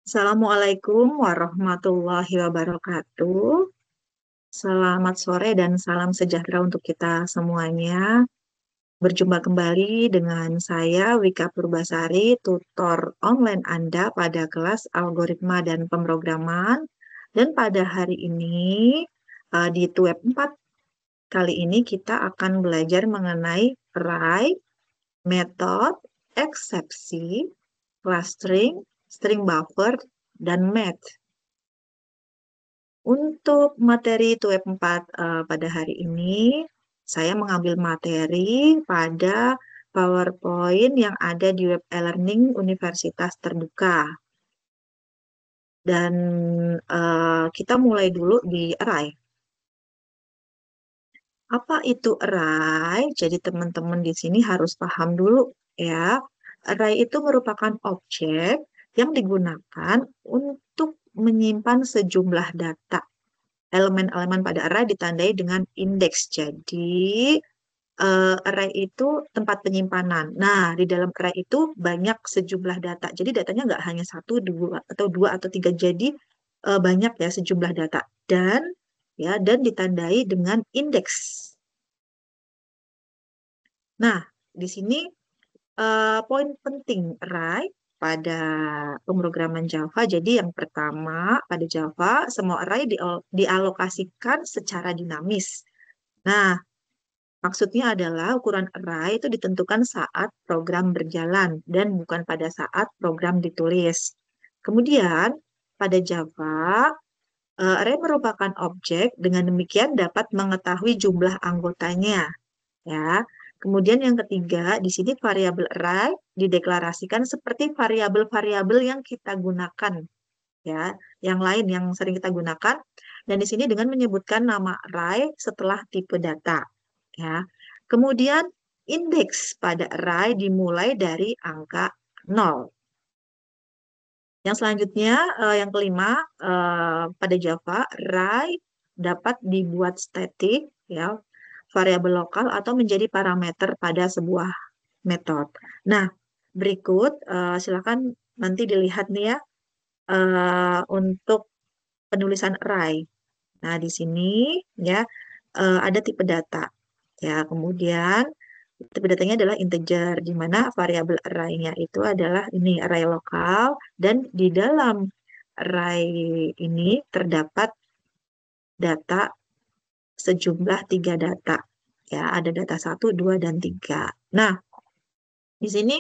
Assalamualaikum warahmatullahi wabarakatuh. Selamat sore dan salam sejahtera untuk kita semuanya. Berjumpa kembali dengan saya Wika Purbasari, tutor online Anda pada kelas algoritma dan pemrograman. Dan pada hari ini di Tueb 4 kali ini kita akan belajar mengenai array, metode, eksepsi, clustering, string buffer, dan math. Untuk materi Tueb 4 pada hari ini, saya mengambil materi pada PowerPoint yang ada di web e-learning Universitas Terbuka. Dan kita mulai dulu di array. Apa itu array? Jadi teman-teman di sini harus paham dulu ya. Array itu merupakan objek yang digunakan untuk menyimpan sejumlah data. Elemen-elemen pada array ditandai dengan indeks. Jadi, array itu tempat penyimpanan. Nah, di dalam array itu banyak sejumlah data. Jadi, datanya nggak hanya satu, dua, atau tiga. Jadi, banyak ya sejumlah data. Dan ditandai dengan indeks. Nah, di sini poin penting array pada pemrograman Java. Jadi yang pertama pada Java, semua array dialokasikan secara dinamis. Nah, maksudnya adalah ukuran array itu ditentukan saat program berjalan dan bukan pada saat program ditulis. Kemudian pada Java, array merupakan objek, dengan demikian dapat mengetahui jumlah anggotanya. Ya. Kemudian yang ketiga, di sini variabel array dideklarasikan seperti variabel-variabel yang kita gunakan, ya, yang lain yang sering kita gunakan. Dan di sini dengan menyebutkan nama array setelah tipe data, ya. Kemudian indeks pada array dimulai dari angka 0. Yang selanjutnya, yang kelima, pada Java, array dapat dibuat statik, ya, variabel lokal atau menjadi parameter pada sebuah metode. Nah, berikut silakan nanti dilihat nih ya untuk penulisan array. Nah, di sini ya ada tipe data. Ya, kemudian tipe datanya adalah integer, di mana variabel array-nya itu adalah ini array lokal, dan di dalam array ini terdapat data sejumlah 3 data. Ya, ada data 1, 2, dan 3. Nah, di sini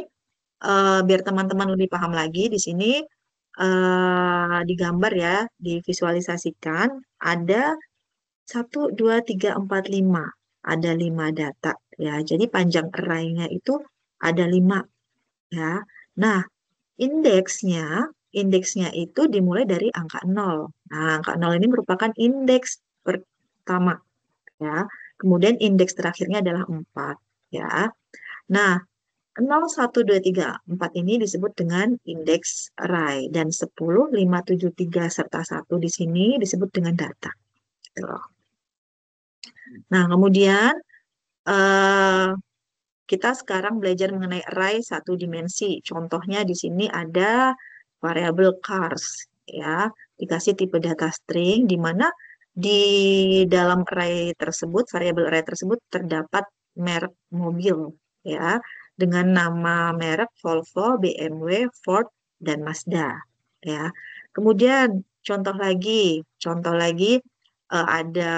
biar teman-teman lebih paham lagi, di sini digambar ya, divisualisasikan ada 1, 2, 3, 4, 5. Ada 5 data ya. Jadi panjang array-nya itu ada 5 ya. Nah, indeksnya itu dimulai dari angka 0. Nah, angka 0 ini merupakan indeks pertama ya. Kemudian indeks terakhirnya adalah 4 ya. Nah, 0, 1, 2, 3, 4 ini disebut dengan indeks array, dan 10, 5, 7, 3 serta 1 di sini disebut dengan data. Gitu loh. Nah, kemudian kita sekarang belajar mengenai array satu dimensi. Contohnya di sini ada variabel cars ya, dikasih tipe data string, di mana di dalam array tersebut, variabel array tersebut terdapat merek mobil ya, dengan nama merek Volvo, BMW, Ford, dan Mazda ya. Kemudian contoh lagi ada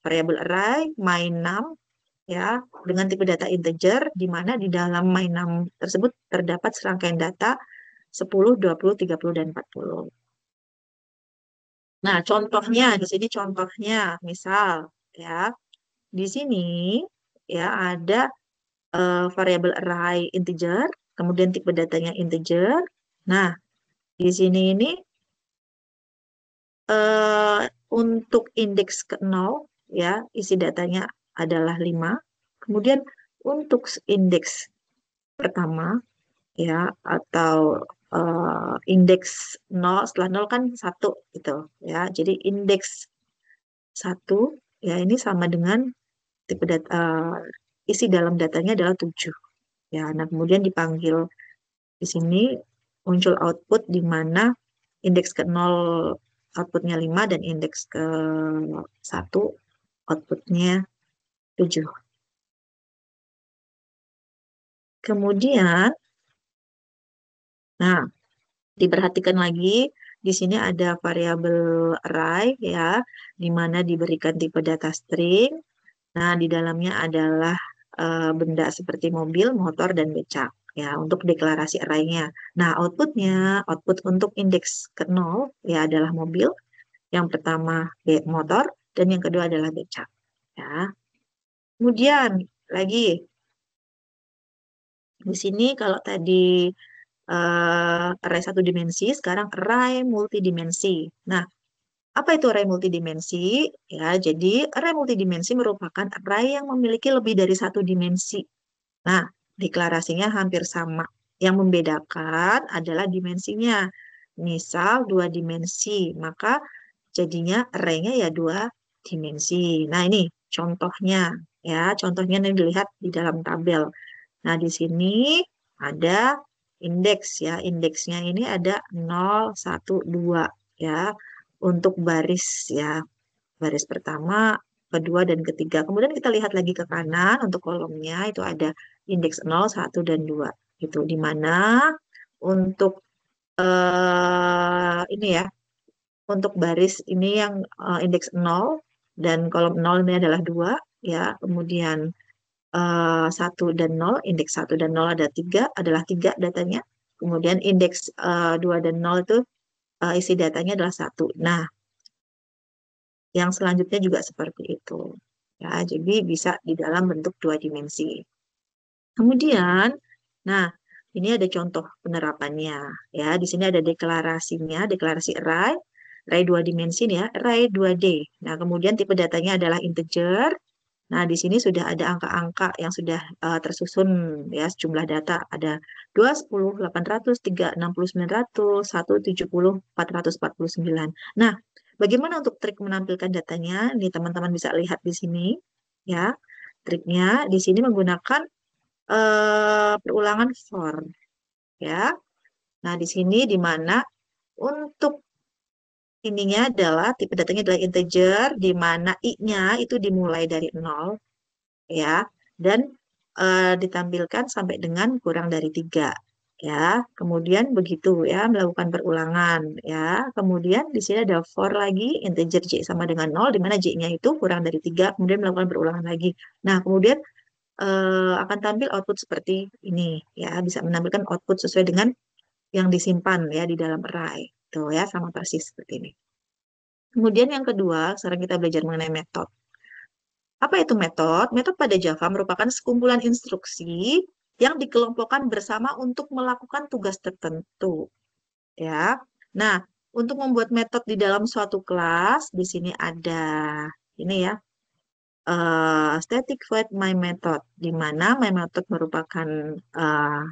variabel array my_num ya, dengan tipe data integer, di mana di dalam my_num tersebut terdapat serangkaian data 10, 20, 30, dan 40. Nah, contohnya di sini contohnya, misal ya, di sini ya ada variabel array integer, kemudian tipe datanya integer. Nah, di sini ini untuk indeks ke 0 ya, isi datanya adalah 5. Kemudian untuk indeks pertama ya, atau indeks 0, setelah 0 kan 1 gitu ya. Jadi indeks 1 ya, ini sama dengan tipe data, isi dalam datanya adalah 7 ya. Nah, kemudian dipanggil di sini muncul output di mana indeks ke 0 outputnya 5 dan indeks ke 1 outputnya 7. Kemudian, nah, diperhatikan lagi, di sini ada variabel array ya, di mana diberikan tipe data string. Nah, di dalamnya adalah benda seperti mobil, motor, dan becak ya untuk deklarasi array-nya. Nah, outputnya, output untuk indeks ke 0 ya adalah mobil, yang pertama motor, dan yang kedua adalah becak ya. Kemudian lagi di sini kalau tadi array satu dimensi, sekarang array multidimensi. Nah, apa itu array multidimensi? Ya, jadi array multidimensi merupakan array yang memiliki lebih dari satu dimensi. Nah, deklarasinya hampir sama. Yang membedakan adalah dimensinya. Misal dua dimensi, maka jadinya array-nya ya dua dimensi. Nah, ini contohnya. Ya, contohnya ini dilihat di dalam tabel. Nah, di sini ada indeks ya. Indeksnya ini ada 0, 1, 2 ya. Untuk baris ya. Baris pertama, kedua, dan ketiga. Kemudian kita lihat lagi ke kanan untuk kolomnya itu ada indeks 0, 1, dan 2. Gitu. Di mana untuk ini ya, untuk baris ini yang indeks 0 dan kolom 0 ini adalah 2 ya. Kemudian 1 dan 0, indeks 1 dan 0 ada 3, adalah 3 datanya. Kemudian indeks 2 dan 0 itu isi datanya adalah 1. Nah, yang selanjutnya juga seperti itu. Ya, jadi bisa di dalam bentuk dua dimensi. Kemudian, nah, ini ada contoh penerapannya. Ya, di sini ada deklarasinya, deklarasi array, array dua dimensi nih ya, array 2D. Nah, kemudian tipe datanya adalah integer. Nah, di sini sudah ada angka-angka yang sudah tersusun ya, sejumlah data ada 2, 10, 800, 3, 60, 900, 1, 70, 449. Nah, bagaimana untuk trik menampilkan datanya? Ini teman-teman bisa lihat di sini ya. Triknya di sini menggunakan perulangan for ya. Nah, di sini di mana untuk ininya adalah tipe datanya adalah integer di mana i-nya itu dimulai dari 0 ya, dan ditampilkan sampai dengan kurang dari 3 ya. Kemudian begitu ya, melakukan perulangan ya. Kemudian di sini ada for lagi, integer j sama dengan 0 di mana j-nya itu kurang dari 3, kemudian melakukan perulangan lagi. Nah, kemudian akan tampil output seperti ini ya, bisa menampilkan output sesuai dengan yang disimpan ya di dalam array. Tuh ya, sama persis seperti ini. Kemudian yang kedua, sekarang kita belajar mengenai metode. Apa itu metode? Metode pada Java merupakan sekumpulan instruksi yang dikelompokkan bersama untuk melakukan tugas tertentu. Ya. Nah, untuk membuat metode di dalam suatu kelas, di sini ada ini ya, static void my method, di mana my method merupakan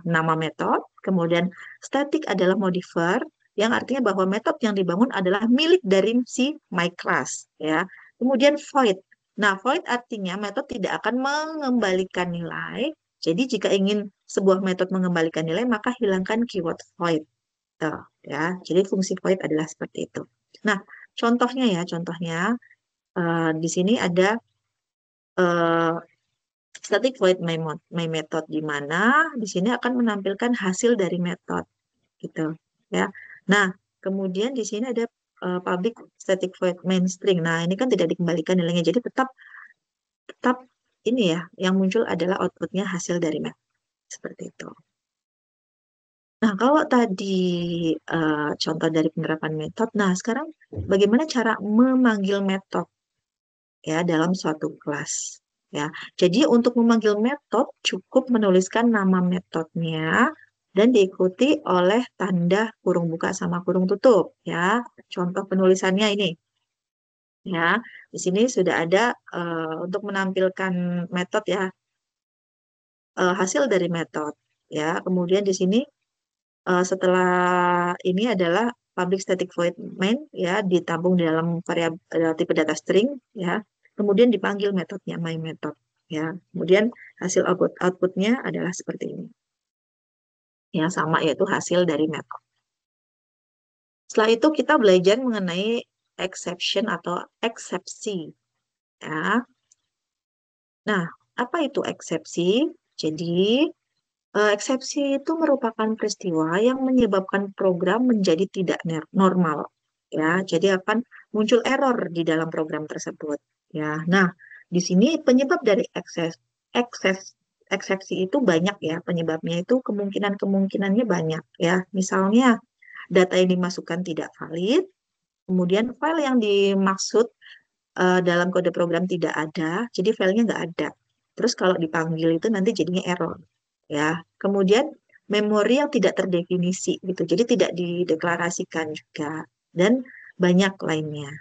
nama metode, kemudian static adalah modifier, yang artinya bahwa metode yang dibangun adalah milik dari si my class, ya. Kemudian void. Nah, void artinya metode tidak akan mengembalikan nilai. Jadi jika ingin sebuah metode mengembalikan nilai, maka hilangkan keyword void. Tuh, ya. Jadi fungsi void adalah seperti itu. Nah, contohnya ya, contohnya di sini ada eh, static void my method di mana di sini akan menampilkan hasil dari metode gitu ya. Nah, kemudian di sini ada public static void main string. Nah, ini kan tidak dikembalikan nilainya. Jadi tetap tetap ini ya, yang muncul adalah outputnya hasil dari metode seperti itu. Nah, kalau tadi contoh dari penerapan metode, nah sekarang bagaimana cara memanggil metode ya dalam suatu kelas ya. Jadi untuk memanggil metode cukup menuliskan nama metodenya dan diikuti oleh tanda kurung buka sama kurung tutup ya. Contoh penulisannya ini ya. Di sini sudah ada untuk menampilkan metode ya, hasil dari metode ya. Kemudian di sini setelah ini adalah public static void main ya, ditampung di dalam variabel tipe data string ya. Kemudian dipanggil metodenya my method ya. Kemudian hasil outputnya adalah seperti ini. yang sama yaitu hasil dari metode. Setelah itu kita belajar mengenai exception atau eksepsi ya. Nah, apa itu eksepsi? Jadi, eksepsi itu merupakan peristiwa yang menyebabkan program menjadi tidak normal ya. Jadi akan muncul error di dalam program tersebut ya. Nah, di sini penyebab dari ekses eksepsi itu banyak ya. Penyebabnya itu kemungkinannya banyak ya. Misalnya data yang dimasukkan tidak valid, kemudian file yang dimaksud dalam kode program tidak ada, jadi filenya nggak ada. Terus kalau dipanggil itu nanti jadinya error, ya. Kemudian memori yang tidak terdefinisi gitu, jadi tidak dideklarasikan juga dan banyak lainnya,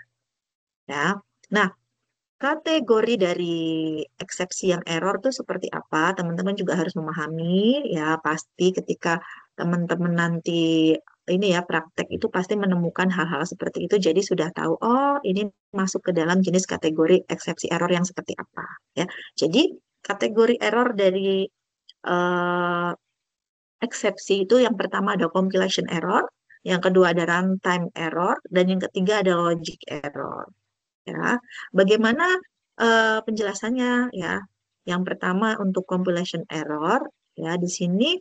ya. Nah, kategori dari eksepsi yang error tuh seperti apa? Teman-teman juga harus memahami ya, pasti ketika teman-teman nanti ini ya praktek itu pasti menemukan hal-hal seperti itu. Jadi sudah tahu, oh ini masuk ke dalam jenis kategori eksepsi error yang seperti apa ya. Jadi kategori error dari eh, eksepsi itu yang pertama ada compilation error, yang kedua ada runtime error, dan yang ketiga ada logic error ya. Bagaimana penjelasannya ya? Yang pertama untuk compilation error ya di sini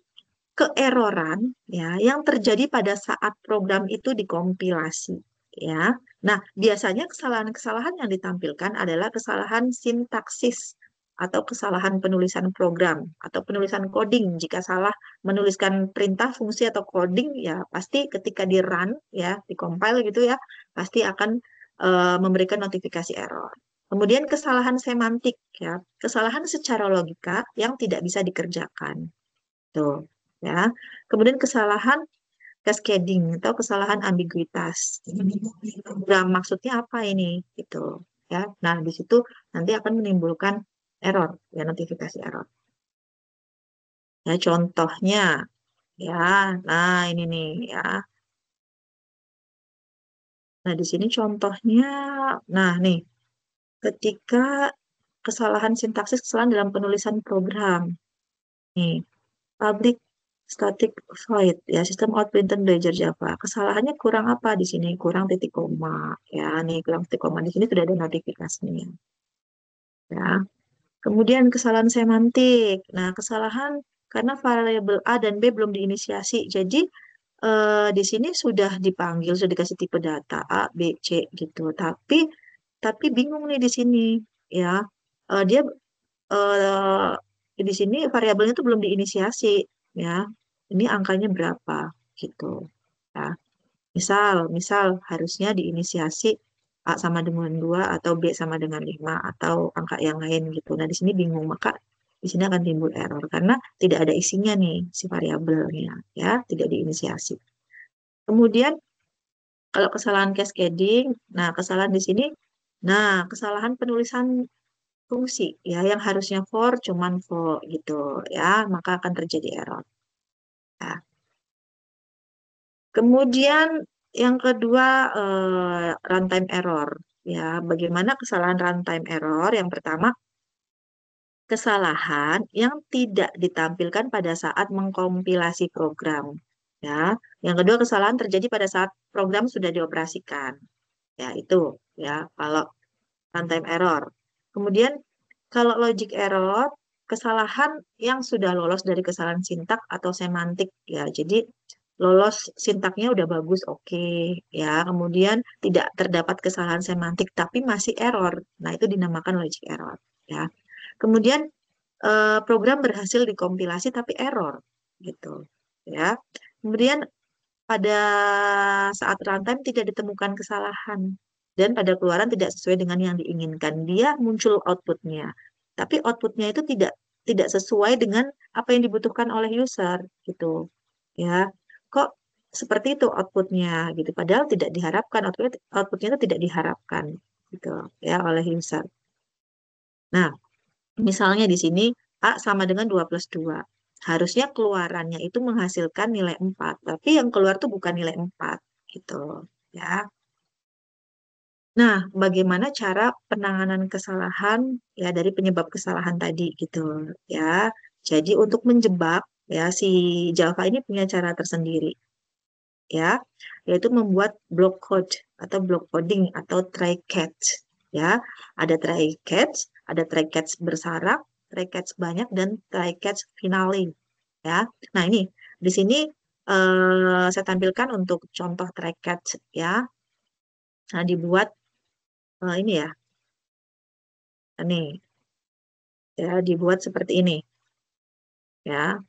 keeroran ya yang terjadi pada saat program itu dikompilasi ya. Nah, biasanya kesalahan-kesalahan yang ditampilkan adalah kesalahan sintaksis atau kesalahan penulisan program atau penulisan coding. Jika salah menuliskan perintah, fungsi atau coding ya pasti ketika di run ya, di compile gitu ya, pasti akan memberikan notifikasi error. Kemudian kesalahan semantik ya, kesalahan secara logika yang tidak bisa dikerjakan. Tuh, ya. Kemudian kesalahan cascading atau kesalahan ambiguitas. Nah, maksudnya apa ini? Gitu, ya. Nah, di situ nanti akan menimbulkan error, ya notifikasi error. Ya, contohnya, ya. Nah, ini nih, ya. Nah, di sini contohnya, nah nih, ketika kesalahan sintaksis, kesalahan dalam penulisan program. Nih, public static void ya sistem outprinted belajar Java. Kesalahannya kurang apa di sini? Kurang titik koma ya. Nih kurang titik koma di sini sudah ada notifikasinya ya. Kemudian kesalahan semantik. Nah, kesalahan karena variabel A dan B belum diinisiasi. Jadi di sini sudah dipanggil, sudah dikasih tipe data A, B, C gitu. Tapi bingung nih di sini ya. Dia di sini variabelnya itu belum diinisiasi ya. Ini angkanya berapa gitu ya. Misal harusnya diinisiasi A sama dengan 2 atau B sama dengan 5 atau angka yang lain gitu. Nah, di sini bingung, maka di sini akan timbul error karena tidak ada isinya nih si variabelnya ya, tidak diinisiasi. Kemudian kalau kesalahan cascading, nah kesalahan di sini, nah kesalahan penulisan fungsi ya yang harusnya for cuman for gitu ya, maka akan terjadi error. Ya. Kemudian yang kedua runtime error ya. Bagaimana kesalahan runtime error? Yang pertama, kesalahan yang tidak ditampilkan pada saat mengkompilasi program ya. Yang kedua, kesalahan terjadi pada saat program sudah dioperasikan. Ya, itu ya kalau runtime error. Kemudian kalau logic error, kesalahan yang sudah lolos dari kesalahan sintak atau semantik ya. Jadi lolos sintaknya udah bagus, oke ya. Kemudian tidak terdapat kesalahan semantik tapi masih error. Nah, itu dinamakan logic error ya. Kemudian program berhasil dikompilasi tapi error gitu ya. Kemudian pada saat runtime tidak ditemukan kesalahan dan pada keluaran tidak sesuai dengan yang diinginkan. Dia muncul outputnya, tapi outputnya itu tidak sesuai dengan apa yang dibutuhkan oleh user gitu. Ya, kok seperti itu outputnya gitu. Padahal tidak diharapkan outputnya itu tidak diharapkan gitu ya oleh user. Nah, misalnya di sini A sama dengan 2 plus 2. Harusnya keluarannya itu menghasilkan nilai 4, tapi yang keluar tuh bukan nilai 4 gitu ya. Nah, bagaimana cara penanganan kesalahan ya dari penyebab kesalahan tadi gitu ya. Jadi untuk menjebak Ya, si Java ini punya cara tersendiri, ya, yaitu membuat block code atau block coding atau try catch. Ya, ada try catch, ada try catch bersarang, try catch banyak, dan try catch finale. Ya, nah ini di sini saya tampilkan untuk contoh try catch, ya. Nah, dibuat ini ya, ini ya, dibuat seperti ini, ya.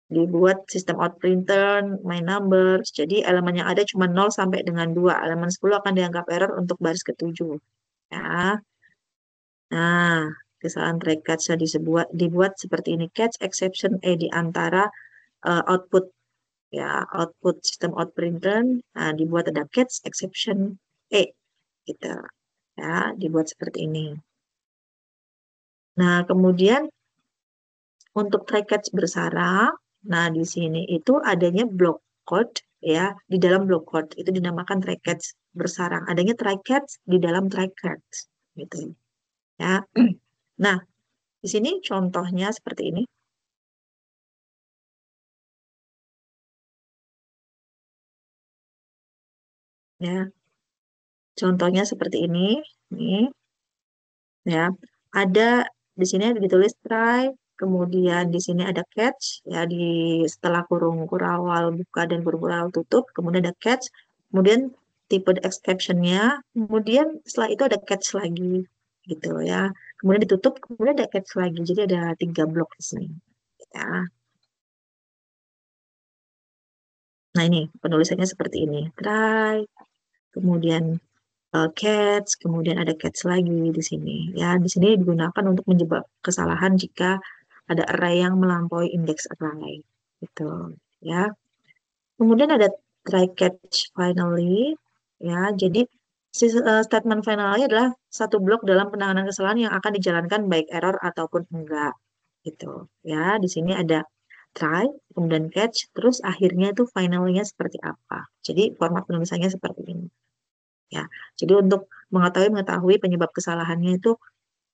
Dibuat sistem out printer, my numbers. Jadi elemen yang ada cuma 0 sampai dengan 2. Elemen 10 akan dianggap error untuk baris ketujuh. Ya. Nah, kesalahan track catch-nya dibuat seperti ini. Catch exception di antara output, ya, output sistem out printer. Nah, dibuat ada catch exception gitu. Ya, dibuat seperti ini. Nah, kemudian untuk try catch bersarang, nah di sini itu adanya block code, ya, di dalam block code itu dinamakan try catch bersarang. Adanya try catch di dalam try catch gitu, ya. Nah, di sini contohnya seperti ini, ya. Contohnya seperti ini, nih, ya. Ada di sini ditulis try, kemudian di sini ada catch, ya, di setelah kurung kurawal buka dan kurung kurawal tutup, kemudian ada catch, kemudian tipe exception-nya, kemudian setelah itu ada catch lagi, gitu ya. Kemudian ditutup, kemudian ada catch lagi, jadi ada 3 blok di sini, ya. Nah ini penulisannya seperti ini, try, kemudian catch, kemudian ada catch lagi di sini. Ya, di sini digunakan untuk menjebak kesalahan jika ada array yang melampaui indeks array. Gitu, ya. Kemudian ada try catch finally. Ya, jadi statement finally adalah satu blok dalam penanganan kesalahan yang akan dijalankan baik error ataupun enggak. Gitu, ya. Di sini ada try, kemudian catch, terus akhirnya itu finalnya seperti apa. Jadi format penulisannya seperti ini. Ya, jadi untuk mengetahui penyebab kesalahannya itu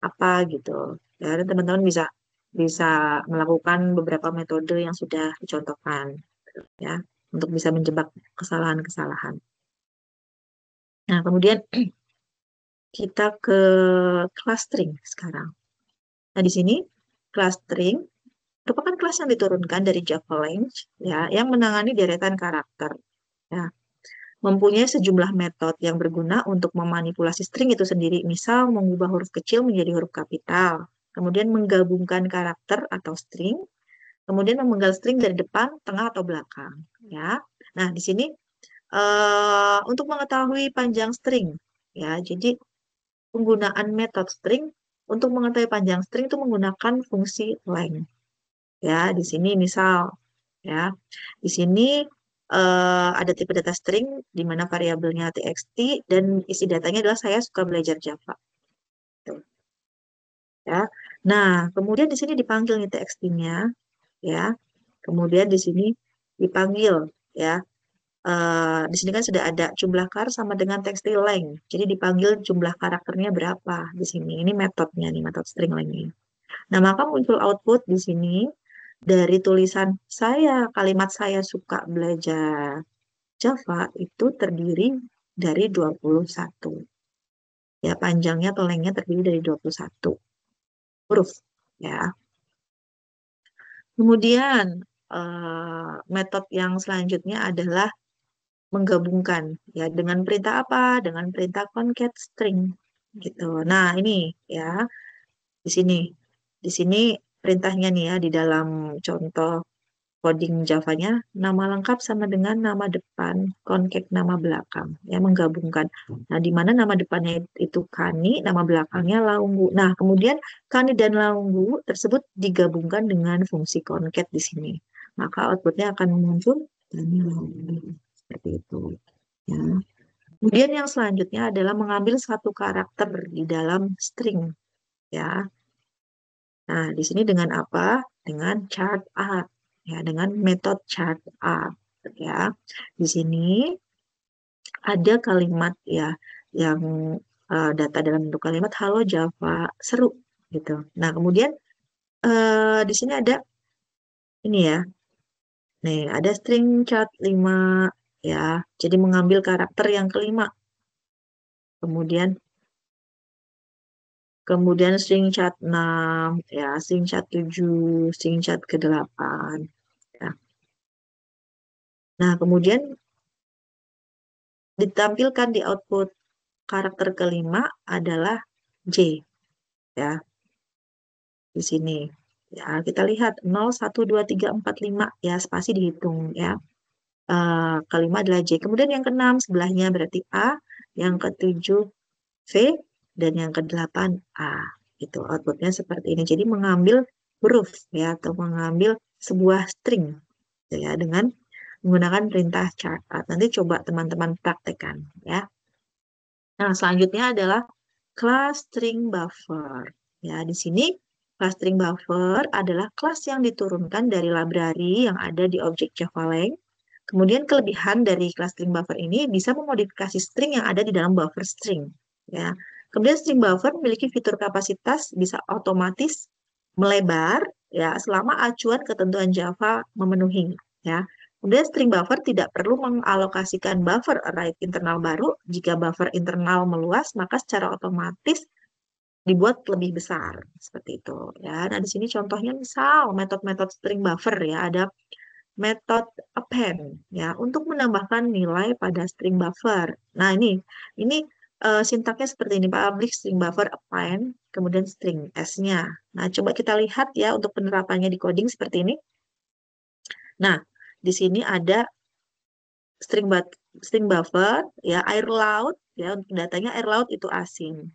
apa gitu. Ya, dan teman-teman bisa bisa melakukan beberapa metode yang sudah dicontohkan, ya, untuk bisa menjebak kesalahan-kesalahan. Nah, kemudian kita ke clustering sekarang. Nah, di sini clustering merupakan kelas yang diturunkan dari Java Lang, ya, yang menangani deretan karakter. Ya, mempunyai sejumlah metode yang berguna untuk memanipulasi string itu sendiri. Misal, mengubah huruf kecil menjadi huruf kapital, kemudian menggabungkan karakter atau string, kemudian memenggal string dari depan, tengah, atau belakang. Ya, nah di sini untuk mengetahui panjang string, ya, jadi penggunaan metode string untuk mengetahui panjang string itu menggunakan fungsi length. Ya, di sini misal, ya, di sini ada tipe data string di mana variabelnya txt dan isi datanya adalah saya suka belajar Java. Tuh, ya. Nah, kemudian di sini dipanggil nih txt-nya, ya. Kemudian di sini dipanggil, ya. Di sini kan sudah ada jumlah char sama dengan text length. Jadi dipanggil jumlah karakternya berapa di sini. Ini metodenya nih, metode string length. Nah, maka muncul output di sini dari tulisan kalimat saya suka belajar Java itu terdiri dari 21. Ya, panjangnya atau lengthnya terdiri dari 21 huruf. Ya. Kemudian, metode yang selanjutnya adalah menggabungkan. Ya, dengan perintah apa? Dengan perintah concat string. Gitu. Nah, ini ya, di sini. Di sini perintahnya nih ya, di dalam contoh coding Java-nya, nama lengkap sama dengan nama depan, concat nama belakang, ya, menggabungkan. Nah, di mana nama depannya itu Kani, nama belakangnya Launggu. Nah, kemudian Kani dan Launggu tersebut digabungkan dengan fungsi concat di sini. Maka outputnya akan muncul Kani Launggu. Seperti itu. Ya. Kemudian yang selanjutnya adalah mengambil satu karakter di dalam string. Ya. Nah, di sini dengan apa? Dengan chart art, ya, dengan metode chart art, ya. Di sini ada kalimat, ya, yang data dalam bentuk kalimat halo Java seru gitu. Nah, kemudian di sini ada Ini ya. Nih, ada string chat 5 ya. Jadi mengambil karakter yang kelima. Kemudian kemudian string chat 6 ya, string chat 7, string chat ke-8 ya. Nah, kemudian ditampilkan di output karakter kelima adalah J ya, di sini. Ya, kita lihat 0, 1, 2, 3, 4, 5 ya, spasi dihitung ya. Kelima adalah J. Kemudian yang keenam sebelahnya berarti A, yang ketujuh V, dan yang kedelapan A. Itu outputnya seperti ini. Jadi mengambil huruf ya, atau mengambil sebuah string gitu ya, dengan menggunakan perintah chart. Nanti coba teman-teman praktekkan ya. Nah, selanjutnya adalah kelas string buffer. Ya, di sini kelas string buffer adalah kelas yang diturunkan dari library yang ada di objek Java Lang. Kemudian kelebihan dari kelas string buffer ini bisa memodifikasi string yang ada di dalam buffer string. Ya. Kemudian string buffer memiliki fitur kapasitas bisa otomatis melebar ya selama acuan ketentuan Java memenuhi. Ya. Kemudian string buffer tidak perlu mengalokasikan buffer array internal baru. Jika buffer internal meluas, maka secara otomatis dibuat lebih besar seperti itu ya. Nah, di sini contohnya misal metode-metode string buffer ya, ada metode append ya untuk menambahkan nilai pada string buffer. Nah, ini sintaknya seperti ini, public string buffer append kemudian string s-nya. Nah, coba kita lihat ya untuk penerapannya di coding seperti ini. Nah, di sini ada string buffer ya, air laut ya, untuk datanya air laut itu asin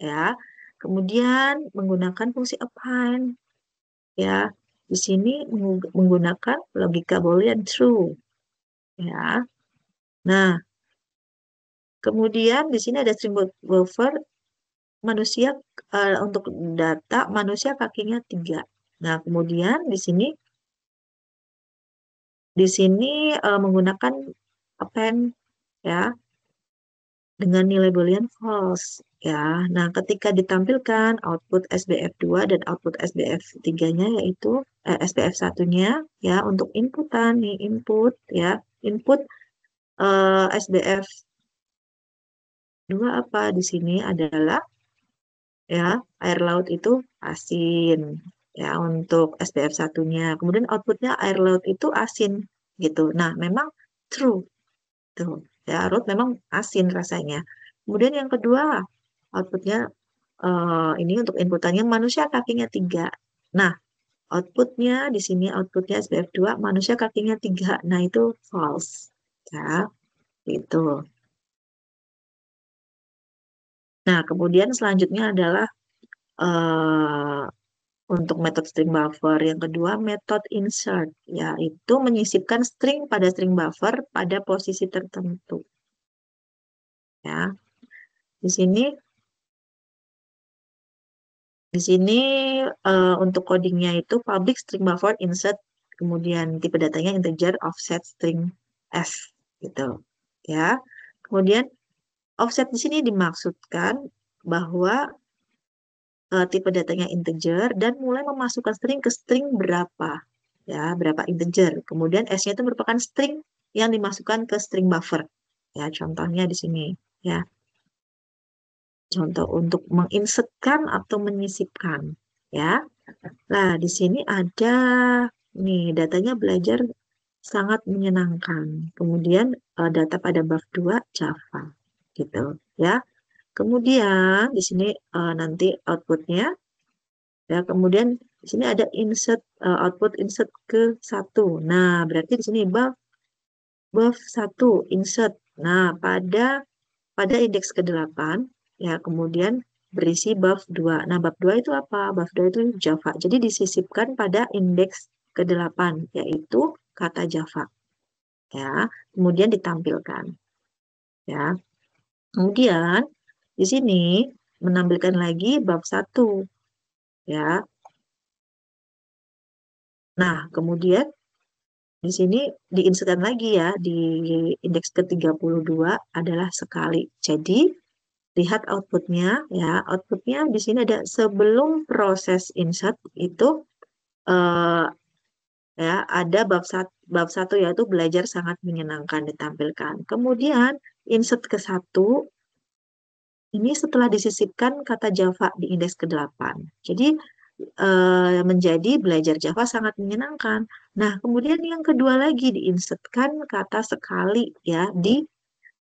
ya. Kemudian menggunakan fungsi append ya. Di sini menggunakan logika boolean true ya. Nah, kemudian di sini ada string buffer manusia, untuk data manusia kakinya 3. Nah, kemudian di sini menggunakan append ya dengan nilai boolean false ya. Nah, ketika ditampilkan output SBF2 dan output SBF3-nya yaitu SBF1-nya ya, untuk inputan nih, input ya. Input SBF2 apa di sini adalah ya, air laut itu asin ya untuk SBF1-nya. Kemudian outputnya air laut itu asin gitu. Nah, memang true tuh. Ya, air laut memang asin rasanya. Kemudian yang kedua, outputnya ini untuk inputannya manusia kakinya 3. Nah, outputnya di sini outputnya SBF2 manusia kakinya 3. Nah, itu false. Ya, itu. Nah, kemudian selanjutnya adalah eh, untuk metode string buffer. Yang kedua, metode insert, yaitu menyisipkan string pada string buffer pada posisi tertentu. Ya, di sini di sini untuk codingnya itu public string buffer insert, kemudian tipe datanya integer offset string s gitu. Ya, kemudian offset di sini dimaksudkan bahwa tipe datanya integer dan mulai memasukkan string ke string berapa ya, berapa integer. Kemudian S-nya itu merupakan string yang dimasukkan ke string buffer. Ya, contohnya di sini ya. Contoh untuk menginsertkan atau menyisipkan ya. Nah, di sini ada nih datanya belajar sangat menyenangkan. Kemudian data pada bab 2 Java gitu ya. Kemudian di sini nanti outputnya ya, kemudian di sini ada insert output insert ke 1. Nah, berarti di sini buff 1 insert. Nah, pada indeks ke-8 ya, kemudian berisi buff 2. Nah, buff 2 itu apa? Buff 2 itu Java. Jadi disisipkan pada indeks ke-8 yaitu kata Java ya. Kemudian ditampilkan ya. Kemudian di sini menampilkan lagi bab 1 ya. Nah, kemudian di sini diinsertkan lagi ya, di indeks ke-32 adalah sekali. Jadi, lihat outputnya ya. Outputnya di sini ada sebelum proses insert itu eh, Ya, ada bab satu yaitu belajar sangat menyenangkan ditampilkan. Kemudian insert ke satu, ini setelah disisipkan kata Java di indeks ke-8. Jadi menjadi belajar Java sangat menyenangkan. Nah, kemudian yang kedua lagi diinsertkan kata sekali ya di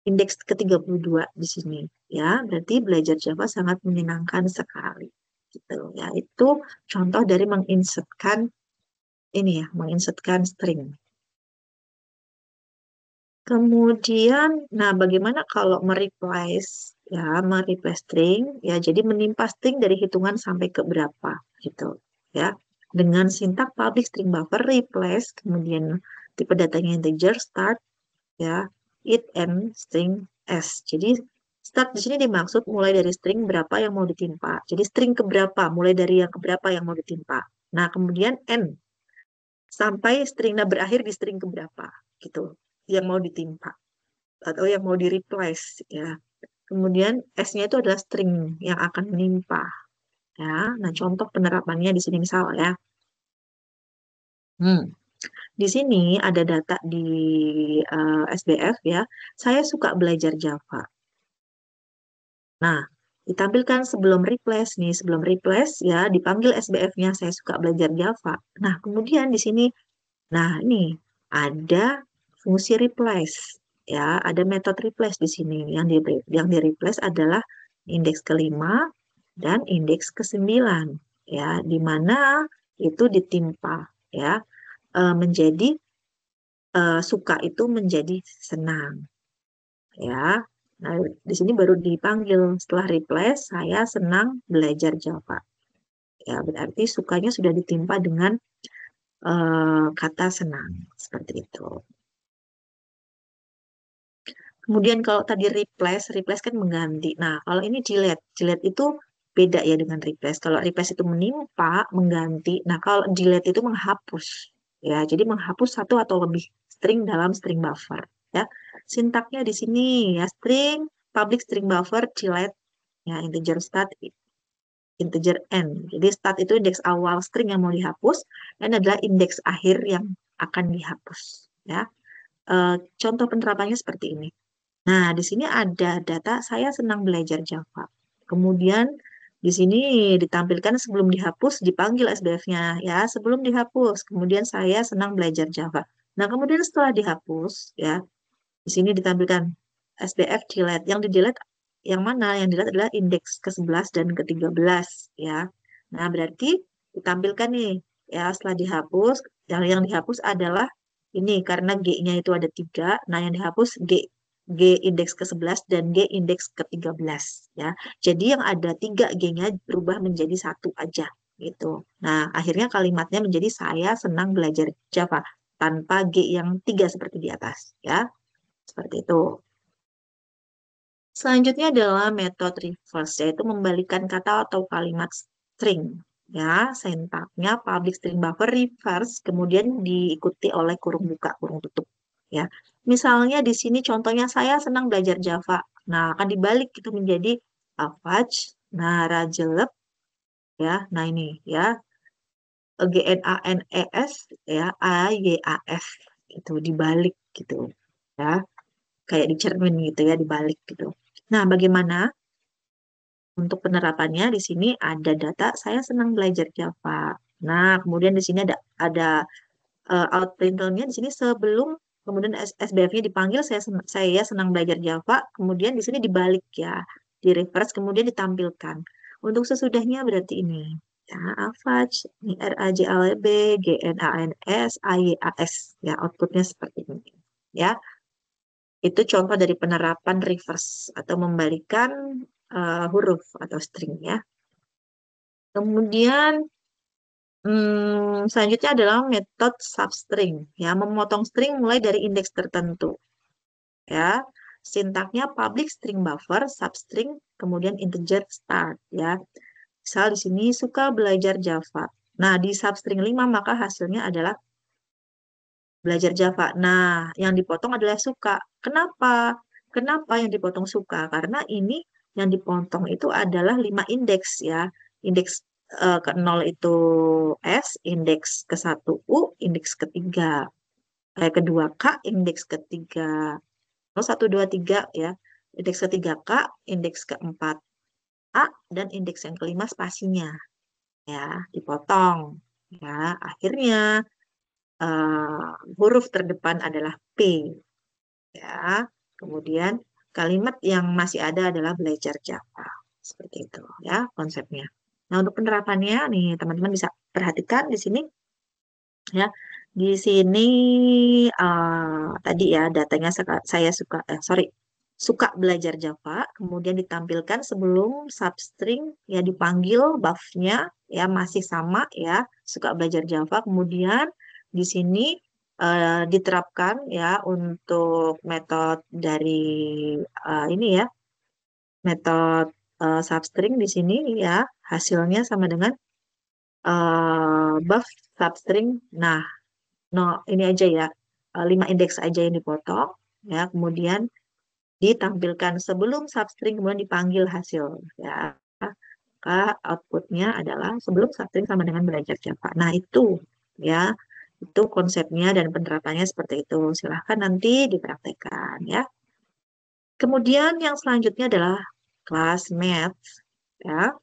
indeks ke-32 di sini ya. Berarti belajar Java sangat menyenangkan sekali. Gitu ya. Itu contoh dari menginsertkan ini ya, menginsertkan string. Kemudian, nah bagaimana kalau mereplace ya, mereplace string ya, jadi menimpa string dari hitungan sampai ke berapa gitu ya. Dengan sintak public string buffer replace, kemudian tipe datanya integer start ya, it and string s. Jadi start di sini dimaksud mulai dari string berapa yang mau ditimpa. Jadi string keberapa, mulai dari yang keberapa yang mau ditimpa. Nah, kemudian n sampai stringnya berakhir di string keberapa gitu yang mau ditimpa atau yang mau di-replace ya. Kemudian S-nya itu adalah string yang akan menimpa ya. Nah, contoh penerapannya di sini misal ya. Hmm. Di sini ada data di SBF ya. Saya suka belajar Java. Nah, ditampilkan sebelum replace nih, sebelum replace ya dipanggil SBF-nya saya suka belajar Java. Nah, kemudian di sini nah, ini ada fungsi replace ya, ada metode replace di sini. Yang di replace adalah indeks kelima dan indeks ke-9 ya, di mana itu ditimpa ya, menjadi suka itu menjadi senang ya. Nah, di sini baru dipanggil setelah replace saya senang belajar Java. Ya, berarti sukanya sudah ditimpa dengan kata senang seperti itu. Kemudian kalau tadi replace, replace kan mengganti. Nah, kalau ini delete, delete itu beda ya dengan replace. Kalau replace itu menimpa, mengganti. Nah, kalau delete itu menghapus. Ya, jadi menghapus satu atau lebih string dalam string buffer. Ya, sintaknya di sini ya string, public string buffer, delete, ya integer start, integer end. Jadi start itu indeks awal string yang mau dihapus, dan adalah indeks akhir yang akan dihapus. Ya, contoh penerapannya seperti ini. Nah, di sini ada data saya senang belajar Java. Kemudian di sini ditampilkan sebelum dihapus dipanggil SBF-nya ya, sebelum dihapus. Kemudian saya senang belajar Java. Nah, kemudian setelah dihapus ya, di sini ditampilkan SBF delete. Yang di delete yang mana? Yang delete adalah indeks ke-11 dan ke-13 ya. Nah, berarti ditampilkan nih ya setelah dihapus, yang dihapus adalah ini karena G-nya itu ada 3. Nah, yang dihapus G indeks ke-11 dan G indeks ke-13 ya. Jadi yang ada 3 G-nya berubah menjadi satu aja gitu. Nah, akhirnya kalimatnya menjadi saya senang belajar Java tanpa G yang 3 seperti di atas ya. Seperti itu. Selanjutnya adalah metode reverse, yaitu membalikan kata atau kalimat string. Ya, sintaknya public string buffer reverse, kemudian diikuti oleh kurung buka, kurung tutup. Ya, misalnya di sini contohnya saya senang belajar Java. Nah, akan dibalik itu menjadi Avach, nah Rajelep, ya. Nah ini ya, GNANES, ya AYAF, itu dibalik gitu. Ya, kayak dicermin gitu ya, dibalik gitu. Nah, bagaimana untuk penerapannya? Di sini ada data saya senang belajar Java. Nah, kemudian di sini ada out printlnya di sini sebelum kemudian SBF-nya dipanggil saya senang belajar Java, kemudian di sini dibalik ya, di reverse kemudian ditampilkan. Untuk sesudahnya berarti ini ya, Avach, ini RAJLB, GNANS, AYAS ya, outputnya seperti ini ya. Itu contoh dari penerapan reverse atau membalikan huruf atau string ya. Kemudian selanjutnya adalah metode substring ya, memotong string mulai dari indeks tertentu ya. Sintaknya public string buffer, substring, kemudian integer start ya. Misal di sini suka belajar Java. Nah, di substring 5 maka hasilnya adalah belajar Java. Nah, yang dipotong adalah suka. Kenapa? Kenapa yang dipotong suka? Karena ini yang dipotong itu adalah 5 indeks ya. Indeks ke 0 itu S, indeks ke 1 U, indeks ketiga kedua K, indeks ketiga 0, 1, 2, 3 ya. Indeks ketiga K, indeks keempat A, dan indeks yang kelima spasinya ya, dipotong ya. Akhirnya huruf terdepan adalah P ya. Kemudian kalimat yang masih ada adalah belajar Java. Seperti itu ya konsepnya. Nah, untuk penerapannya nih teman-teman bisa perhatikan di sini ya. Di sini tadi ya datanya saya suka belajar Java, kemudian ditampilkan sebelum substring ya dipanggil buff-nya ya masih sama ya, suka belajar Java. Kemudian di sini diterapkan ya untuk metode dari ini ya, metode substring di sini ya hasilnya sama dengan buff substring. Nah, no ini aja ya, 5 indeks aja yang dipotong ya, kemudian ditampilkan sebelum substring kemudian dipanggil hasil ya. Maka outputnya adalah sebelum substring sama dengan belajar Java. Nah, itu ya, itu konsepnya dan penerapannya seperti itu. Silahkan nanti dipraktekkan ya. Kemudian yang selanjutnya adalah kelas Math ya.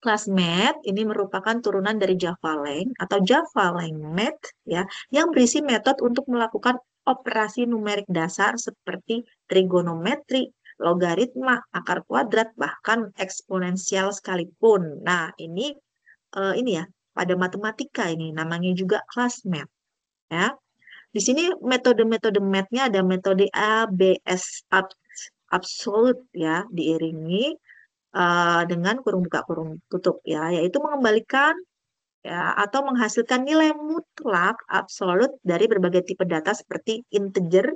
Kelas Math ini merupakan turunan dari JavaLang atau JavaLang Math ya, yang berisi metode untuk melakukan operasi numerik dasar seperti trigonometri, logaritma, akar kuadrat, bahkan eksponensial sekalipun. Nah, ini ya, pada matematika ini namanya juga kelas Math ya. Di sini metode-metode math-nya ada metode A, B, S, absolute ya, diiringi dengan kurung buka kurung tutup ya, yaitu mengembalikan ya atau menghasilkan nilai mutlak absolut dari berbagai tipe data seperti integer,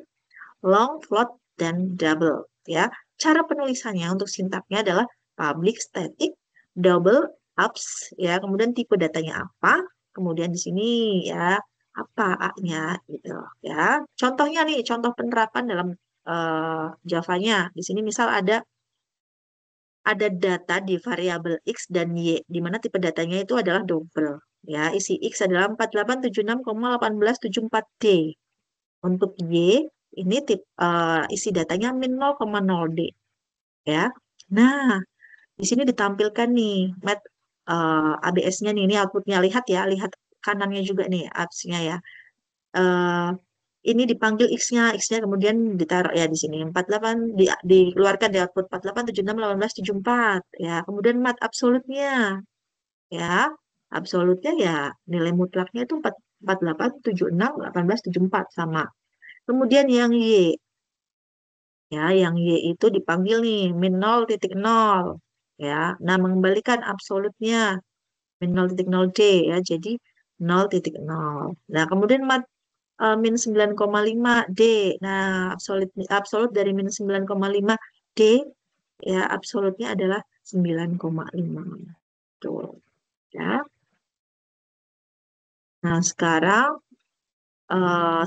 long, float, dan double ya. Cara penulisannya untuk sintaknya adalah public static double ups ya, kemudian tipe datanya apa, kemudian di sini ya apa A-nya gitu ya. Contohnya nih, contoh penerapan dalam Java-nya. Di sini misal ada data di variabel X dan Y, di mana tipe datanya itu adalah double. Ya, isi X adalah 4876,1874D. Untuk Y, ini isi datanya min 0,0D. Ya. Nah, di sini ditampilkan nih, ABS-nya nih, ini outputnya. Lihat ya, lihat kanannya juga nih, apps-nya ya. Eh, ini dipanggil X-nya, X-nya kemudian ditaruh ya di sini 48 dikeluarkan di output 48761874 ya. Kemudian mat absolutnya ya. Absolutnya ya nilai mutlaknya itu 48761874 sama. Kemudian yang Y ya, yang Y itu dipanggil nih min 0,0 ya. Nah, mengembalikan absolutnya min 0,0D ya. Jadi 0,0. Nah, kemudian min 9,5 D. Nah, absolut dari min 9,5 D ya absolutnya adalah 9,5. Tuh, ya. Nah, sekarang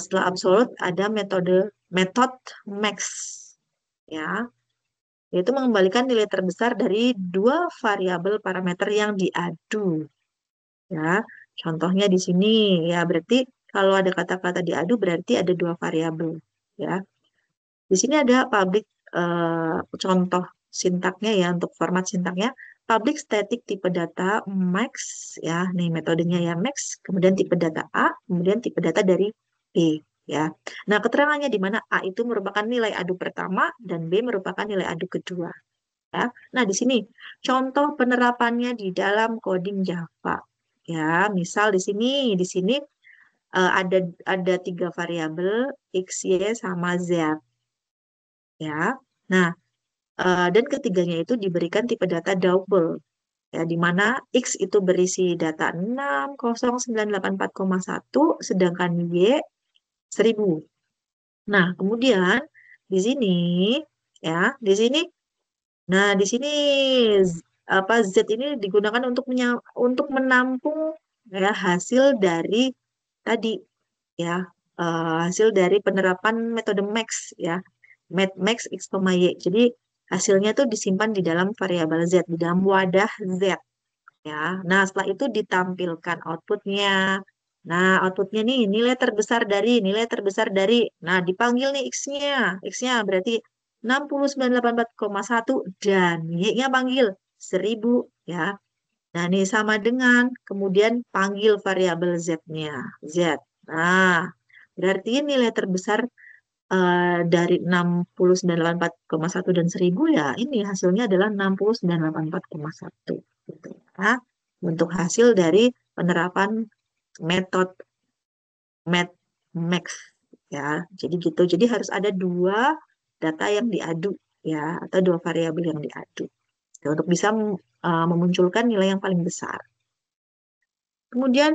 setelah absolut ada metode max ya, yaitu mengembalikan nilai terbesar dari dua variabel parameter yang diadu ya. Contohnya di sini ya, berarti kalau ada kata-kata diadu berarti ada dua variabel ya. Di sini ada public contoh sintaknya ya, untuk format sintaknya public static tipe data max ya. Nih metodenya ya max, kemudian tipe data A, kemudian tipe data dari B ya. Nah, keterangannya di mana A itu merupakan nilai adu pertama dan B merupakan nilai adu kedua ya. Nah, di sini contoh penerapannya di dalam coding Java ya. Misal di sini ada tiga variabel X, Y, sama Z ya. Nah, dan ketiganya itu diberikan tipe data double ya, di mana X itu berisi data 60984,1 sedangkan Y 1000. Nah, kemudian di sini ya, di sini di sini Z ini digunakan untuk menampung ya hasil dari tadi ya, hasil dari penerapan metode max ya, max x, y. Jadi hasilnya tuh disimpan di dalam variabel z, di dalam wadah z ya. Nah, setelah itu ditampilkan outputnya. Nah, outputnya nih nilai terbesar dari. Nah, dipanggil nih X-nya. X-nya berarti 6984,1 dan Y-nya panggil 1000 ya. Nah, ini sama dengan kemudian panggil variabel Z-nya. Z. Nah, berarti nilai terbesar dari 6984,1 dan 1000 ya ini hasilnya adalah 6984,1 gitu ya. Untuk hasil dari penerapan metode math ya. Jadi gitu. Jadi harus ada dua data yang diadu ya atau dua variabel yang diadu ya, untuk bisa memunculkan nilai yang paling besar. Kemudian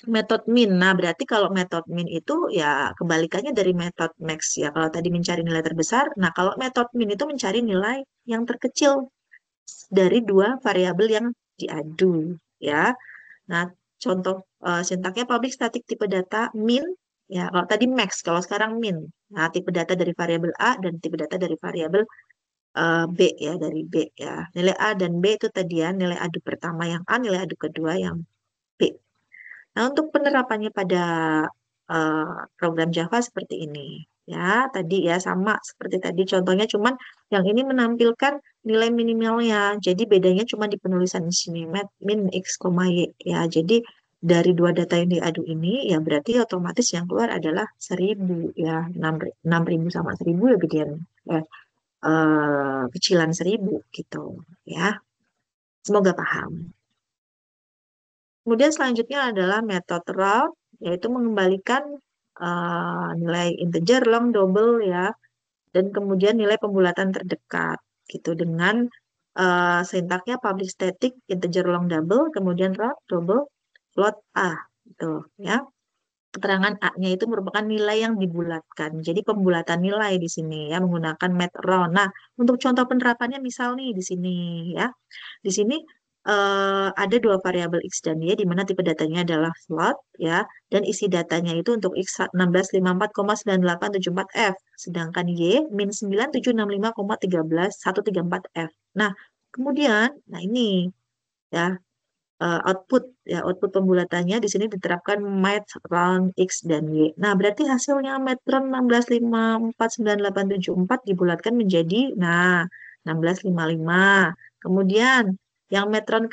metode min. Nah, berarti kalau metode min itu ya kebalikannya dari metode max ya. Kalau tadi mencari nilai terbesar, nah kalau metode min itu mencari nilai yang terkecil dari dua variabel yang diadu ya. Nah, contoh sintaknya public static tipe data min ya. Kalau tadi max, kalau sekarang min. Nah, tipe data dari variabel A dan tipe data dari variabel B ya, dari B ya. Nilai A dan B itu tadi ya, nilai adu pertama yang A, nilai adu kedua yang B. Nah, untuk penerapannya pada program Java seperti ini. Ya, tadi ya sama seperti tadi contohnya, cuman yang ini menampilkan nilai minimalnya. Jadi bedanya cuma di penulisan di sini, min x, y. Ya, jadi dari dua data yang diadu ini, ya berarti otomatis yang keluar adalah 1000 ya, 6000 sama 1000 ya gedean, kecilan 1000 gitu ya. Semoga paham. Kemudian selanjutnya adalah metode route, yaitu mengembalikan nilai integer, long, double ya, dan kemudian nilai pembulatan terdekat gitu dengan sintaknya public static integer long double, kemudian route double float A gitu ya. Keterangan A-nya itu merupakan nilai yang dibulatkan. Jadi pembulatan nilai di sini ya menggunakan math round. Nah, untuk contoh penerapannya misal nih di sini ya. Di sini ada dua variabel X dan Y di mana tipe datanya adalah float ya dan isi datanya itu untuk X 1654,9874F sedangkan Y min 9765,134F. Nah, kemudian nah ini ya output pembulatannya di sini diterapkan math round X dan Y. Nah, berarti hasilnya math round 16549874 dibulatkan menjadi nah 1655. Kemudian yang metron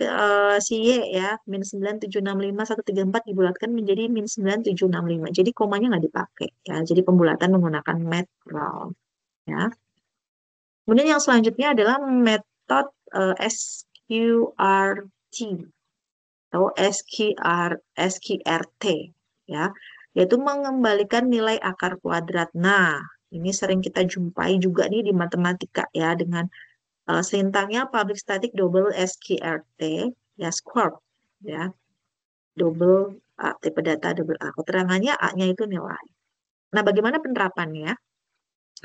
si Y ya min 9765134 dibulatkan menjadi min 9765. Jadi komanya nggak dipakai ya. Jadi pembulatan menggunakan math round ya. Kemudian yang selanjutnya adalah metode SQRT atau SQRT ya, yaitu mengembalikan nilai akar kuadrat. Nah, ini sering kita jumpai juga nih di matematika ya dengan sintaknya public static double SQRT ya squared ya, double A, tipe data double A. Keterangannya A-nya itu nilai. Nah, bagaimana penerapannya?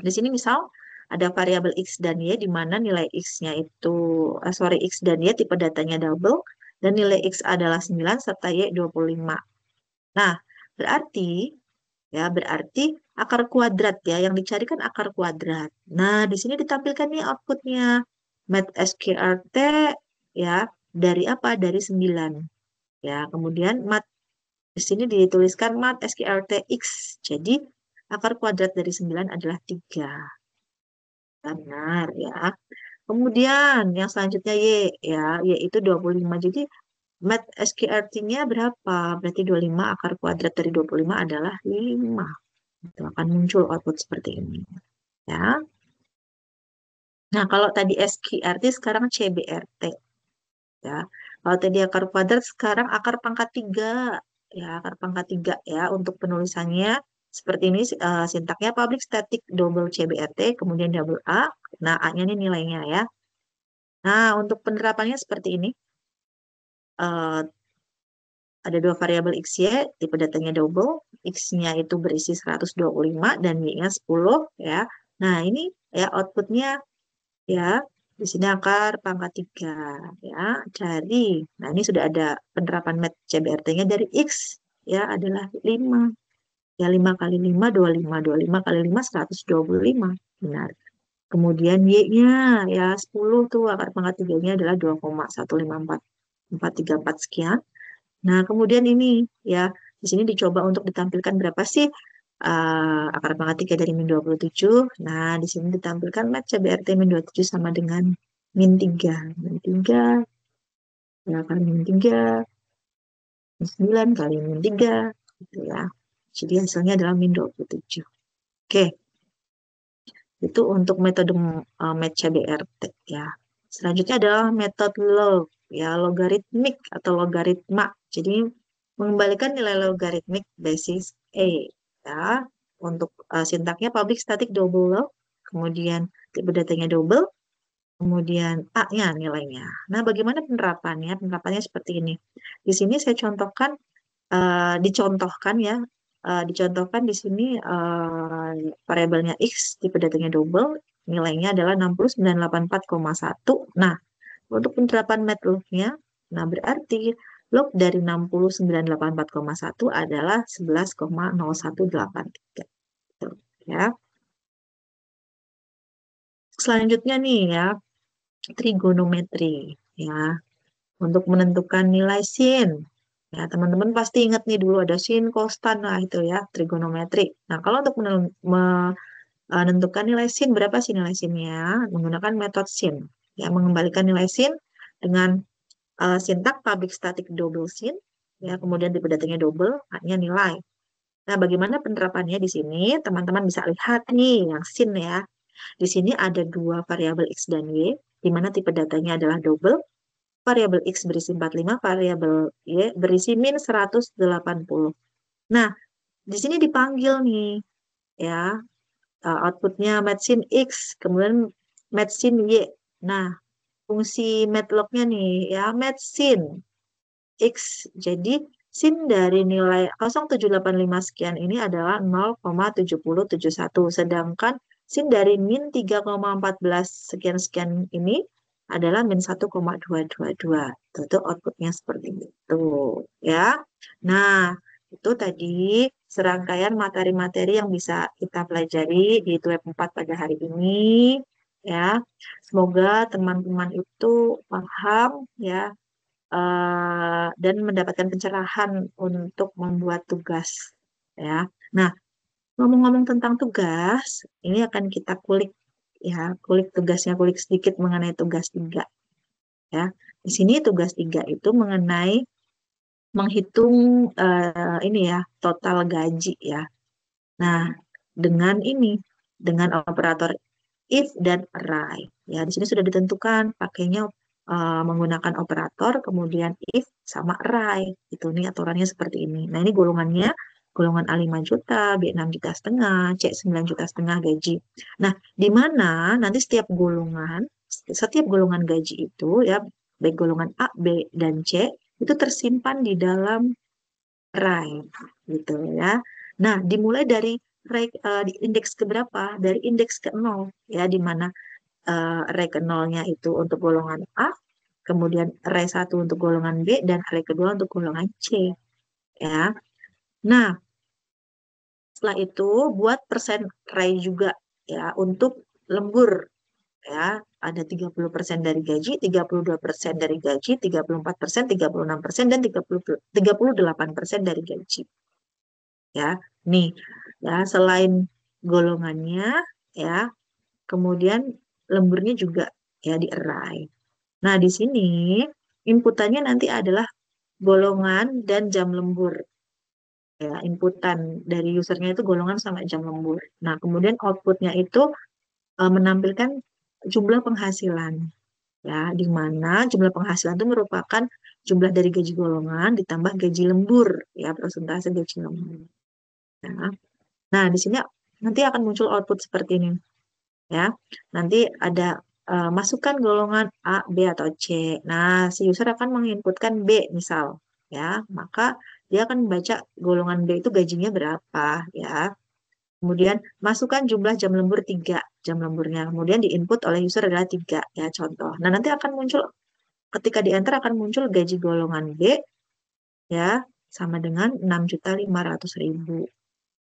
Di sini misal ada variabel X dan Y di mana nilai X-nya itu, X dan Y tipe datanya double dan nilai X adalah 9 serta Y 25. Nah, berarti akar kuadrat ya, yang dicarikan akar kuadrat. Nah, di sini ditampilkan nih outputnya. Mat SQRT ya, dari apa? Dari 9. Ya, kemudian di sini dituliskan mat SQRT X. Jadi, akar kuadrat dari 9 adalah 3. Benar ya. Kemudian yang selanjutnya Y ya, Y itu 25. Jadi mat SQRT-nya berapa? Berarti 25 akar kuadrat dari 25 adalah 5. Itu akan muncul output seperti ini. Ya. Nah, kalau tadi SQRT sekarang CBRT. Ya. Kalau tadi akar kuadrat sekarang akar pangkat 3. Ya, akar pangkat 3 ya. Untuk penulisannya seperti ini sintaknya public static double CBRT, kemudian double A. Nah, A-nya ini nilainya ya. Nah, untuk penerapannya seperti ini. Eh, ada dua variabel X, Y, tipe datanya double. X-nya itu berisi 125 dan Y-nya 10 ya. Nah, ini ya outputnya ya. Di sini akar pangkat 3 ya. Nah ini sudah ada penerapan mat CBRT-nya dari X ya adalah 5. Ya 5 kali 5, 25. 25 kali 5, 125. Benar. Kemudian Y-nya ya 10 tuh akar pangkat 3-nya adalah 2,154. 434 sekian. Nah, kemudian ini ya, di sini dicoba untuk ditampilkan berapa sih akar pangkat 3 dari min 27. Nah, di sini ditampilkan mat CBRT min 27 sama dengan min 3. Min 3, ya kali min 3, min 9 kali min 3, gitu ya. Jadi hasilnya adalah min 27. Oke, itu untuk metode match CBRT ya. Selanjutnya adalah metode log, ya logaritmik atau logaritma. Jadi mengembalikan nilai logaritmik basis A ya. Untuk sintaknya public static double log, kemudian tipe datanya double, kemudian A-nya nilainya. Nah, bagaimana penerapannya? Penerapannya seperti ini. Di sini saya contohkan, dicontohkan ya, dicontohkan di sini variabelnya X, tipe datanya double, nilainya adalah 60984,1. Nah, untuk penerapan matlabnya, nah berarti log dari 60984,1 adalah 11,0183. Gitu, ya. Selanjutnya nih ya, trigonometri ya. Untuk menentukan nilai sin. Ya, teman-teman pasti ingat nih dulu ada sin, kostan, nah itu ya, trigonometri. Nah, kalau untuk menentukan nilai sin, berapa sih nilai sinnya? Menggunakan metode sin. Ya, mengembalikan nilai sin dengan sintak public static double sin, ya, kemudian tipe datanya double, hanya nilai. Nah, bagaimana penerapannya di sini? Teman-teman bisa lihat nih yang sin ya. Di sini ada dua variabel X dan Y, di mana tipe datanya adalah double. Variabel X berisi 45, variabel Y berisi min 180. Nah, di sini dipanggil nih, ya, outputnya matsin X, kemudian matsin Y. Nah, fungsi matlognya nih, ya, matsin X. Jadi, sin dari nilai 0785 sekian ini adalah 0,7071. Sedangkan sin dari min 3,14 sekian-sekian ini adalah min 1,222. Itu outputnya seperti itu. Ya. Nah, itu tadi serangkaian materi-materi yang bisa kita pelajari di web 4 pada hari ini. Ya, semoga teman-teman itu paham ya dan mendapatkan pencerahan untuk membuat tugas ya. Nah, ngomong-ngomong tentang tugas, ini akan kita kulik ya, kulik tugasnya, kulik sedikit mengenai tugas 3 ya. Di sini tugas 3 itu mengenai menghitung ini ya, total gaji ya. Nah, dengan ini, dengan operator if dan array. Ya, di sini sudah ditentukan pakainya menggunakan operator, kemudian if sama array. Itu nih aturannya seperti ini. Nah, ini golongannya, golongan A 5 juta, B 6,5 juta, C 9,5 juta gaji. Nah, di mana nanti setiap golongan gaji itu ya, baik golongan A, B, dan C, itu tersimpan di dalam array gitu ya. Nah, dimulai dari di indeks ke berapa? Dari indeks ke 0 ya, di mana array ke 0-nya itu untuk golongan A, kemudian array 1 untuk golongan B, dan array kedua untuk golongan C ya. Nah, setelah itu buat persen array juga ya untuk lembur ya. Ada 30% dari gaji, 32% dari gaji, 34%, 36%, dan 38% dari gaji. Ya, nih ya, selain golongannya ya, kemudian lemburnya juga ya di array. Nah, di sini inputannya nanti adalah golongan dan jam lembur. Ya, inputan dari usernya itu golongan sama jam lembur. Nah, kemudian outputnya itu menampilkan jumlah penghasilan. Ya, di mana jumlah penghasilan itu merupakan jumlah dari gaji golongan ditambah gaji lembur, ya, persentase gaji lembur. Ya. Nah, di sini nanti akan muncul output seperti ini. Ya, nanti ada masukkan golongan A, B, atau C. Nah, si user akan menginputkan B misal, ya, maka dia akan membaca golongan B itu gajinya berapa, ya. Kemudian masukkan jumlah jam lembur 3 jam lemburnya. Kemudian diinput oleh user adalah 3 ya, contoh. Nah, nanti akan muncul ketika di enter akan muncul gaji golongan B ya sama dengan 6.500.000.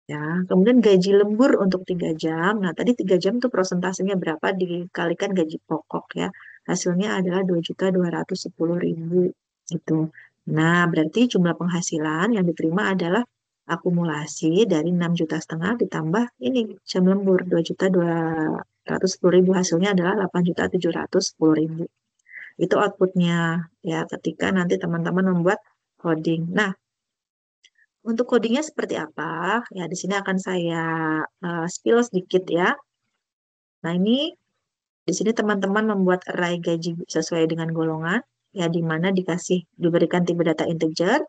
Ya, kemudian gaji lembur untuk 3 jam. Nah, tadi 3 jam tuh prosentasenya berapa dikalikan gaji pokok ya. Hasilnya adalah 2.210.000. gitu. Nah, berarti jumlah penghasilan yang diterima adalah akumulasi dari 6,5 juta ditambah ini jam lembur 2,210,000, hasilnya adalah 8,710,000. Itu outputnya ya ketika nanti teman-teman membuat coding. Nah, untuk codingnya seperti apa? Ya, di sini akan saya spill sedikit ya. Nah, ini di sini teman-teman membuat array gaji sesuai dengan golongan, ya di mana diberikan tipe data integer.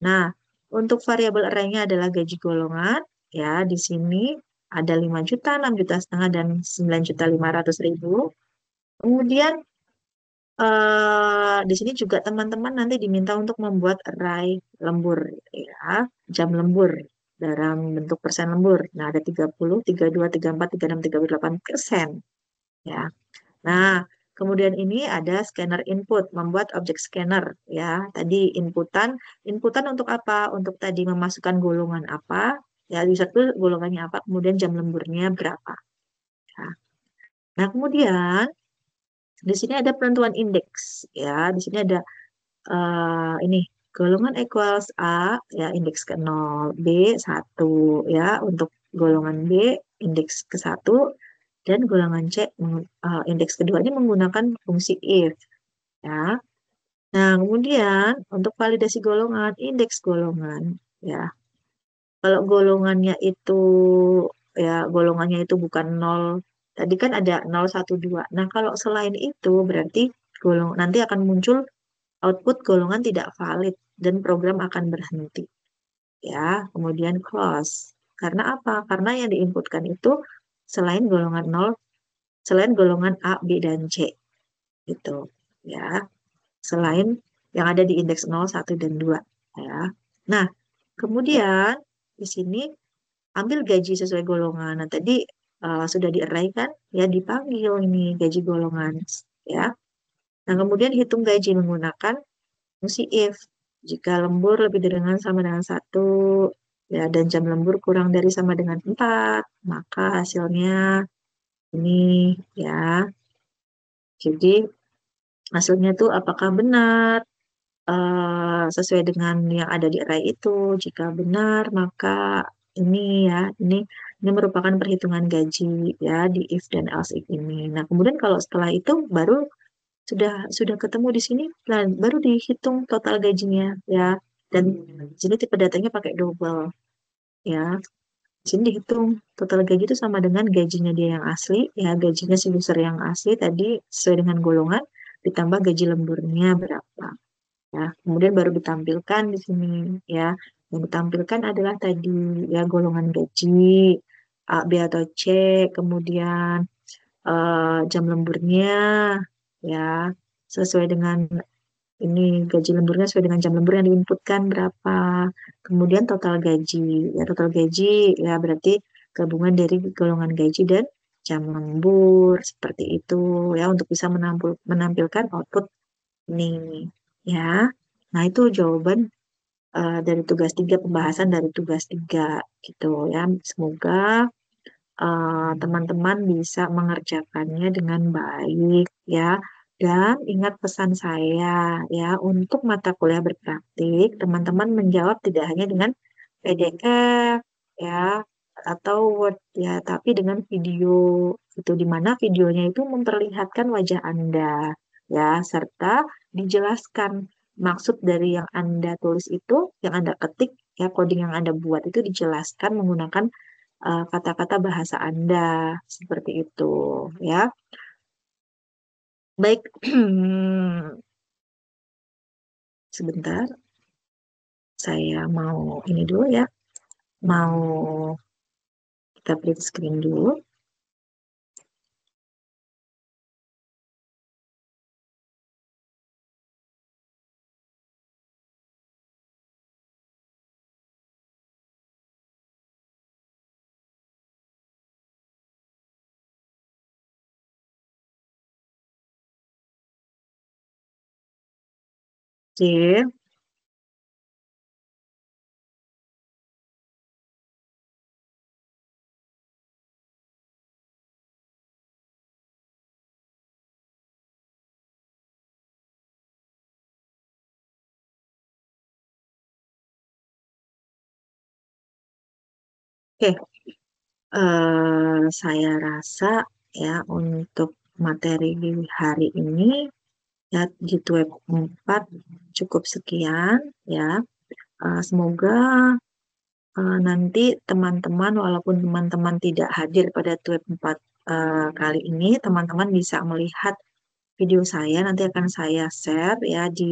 Nah, untuk variabel array-nya adalah gaji golongan, ya di sini ada 5 juta, 6,5 juta, dan 9,5 juta. Kemudian di sini juga teman-teman nanti diminta untuk membuat array lembur, ya, jam lembur dalam bentuk persen lembur. Nah, ada 30, 32, 34, 36, 38%. Ya. Nah, kemudian ini ada scanner input, membuat objek scanner, ya. Tadi inputan untuk apa? Untuk tadi memasukkan golongan apa? Ya, user itu golongannya apa, kemudian jam lemburnya berapa. Ya. Nah, kemudian di sini ada penentuan indeks, ya. Di sini ada ini golongan equals A, ya indeks ke 0, B 1, ya. Untuk golongan B indeks ke 1, dan golongan C indeks keduanya menggunakan fungsi if, ya. Nah, kemudian untuk validasi golongan, indeks golongan, ya. Kalau golongannya itu bukan 0, tadi kan ada 0, 1, 2. Nah, kalau selain itu berarti nanti akan muncul output golongan tidak valid dan program akan berhenti. Ya, kemudian close. Karena apa? Karena yang diinputkan itu selain golongan 0, selain golongan A, B, dan C. Gitu. Ya, selain yang ada di indeks 0, 1, dan 2. Ya. Nah, kemudian di sini ambil gaji sesuai golongan. Nah, tadi sudah di-array kan? Ya, dipanggil ini gaji golongan. Ya. Nah, kemudian hitung gaji menggunakan fungsi if. Jika lembur lebih dengan sama dengan 1, ya, dan jam lembur kurang dari sama dengan 4, maka hasilnya ini, ya. Jadi hasilnya itu apakah benar sesuai dengan yang ada di array itu. Jika benar, maka ini ya, ini merupakan perhitungan gaji ya di if dan else if ini. Nah, kemudian kalau setelah itu baru sudah ketemu di sini, nah, baru dihitung total gajinya ya. Dan di sini tipe datanya pakai double ya. Di sini dihitung total gaji itu sama dengan gajinya dia yang asli ya, gajinya si user yang asli tadi sesuai dengan golongan ditambah gaji lemburnya berapa. Ya, kemudian baru ditampilkan di sini ya. Yang ditampilkan adalah tadi ya golongan gaji A, B atau C, kemudian jam lemburnya ya sesuai dengan ini gaji lemburnya sesuai dengan jam lembur yang diinputkan berapa. Kemudian total gaji. Ya total gaji ya berarti gabungan dari golongan gaji dan jam lembur seperti itu ya untuk bisa menampilkan output ini ya. Nah, itu jawaban dari tugas 3, pembahasan dari tugas 3 gitu ya. Semoga teman-teman bisa mengerjakannya dengan baik ya. Dan ingat pesan saya ya, untuk mata kuliah berpraktik, teman-teman menjawab tidak hanya dengan PDF ya atau Word ya, tapi dengan video itu di mana videonya itu memperlihatkan wajah Anda ya, serta dijelaskan maksud dari yang Anda tulis itu, yang Anda ketik ya, coding yang Anda buat itu dijelaskan menggunakan kata-kata bahasa Anda seperti itu ya. Baik, sebentar saya mau ini dulu ya, mau kita print screen dulu. Oke, Oke, saya rasa ya untuk materi di hari ini ya di web 4 cukup sekian ya. Semoga nanti teman-teman walaupun teman-teman tidak hadir pada web 4 kali ini, teman-teman bisa melihat video saya nanti akan saya share ya di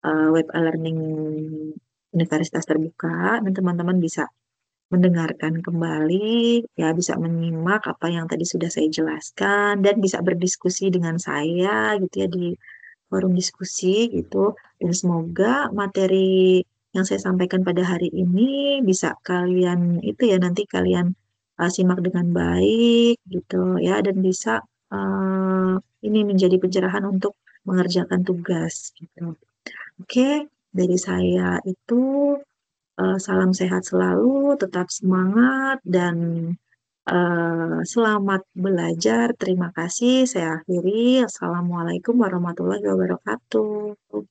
web e-learning Universitas Terbuka dan teman-teman bisa mendengarkan kembali, ya bisa menyimak apa yang tadi sudah saya jelaskan dan bisa berdiskusi dengan saya gitu ya di forum diskusi gitu. Dan semoga materi yang saya sampaikan pada hari ini bisa kalian itu ya nanti kalian simak dengan baik gitu ya dan bisa uh, ini menjadi pencerahan untuk mengerjakan tugas gitu. Oke, dari saya itu salam sehat selalu, tetap semangat, dan selamat belajar. Terima kasih. Saya akhiri. Assalamualaikum warahmatullahi wabarakatuh.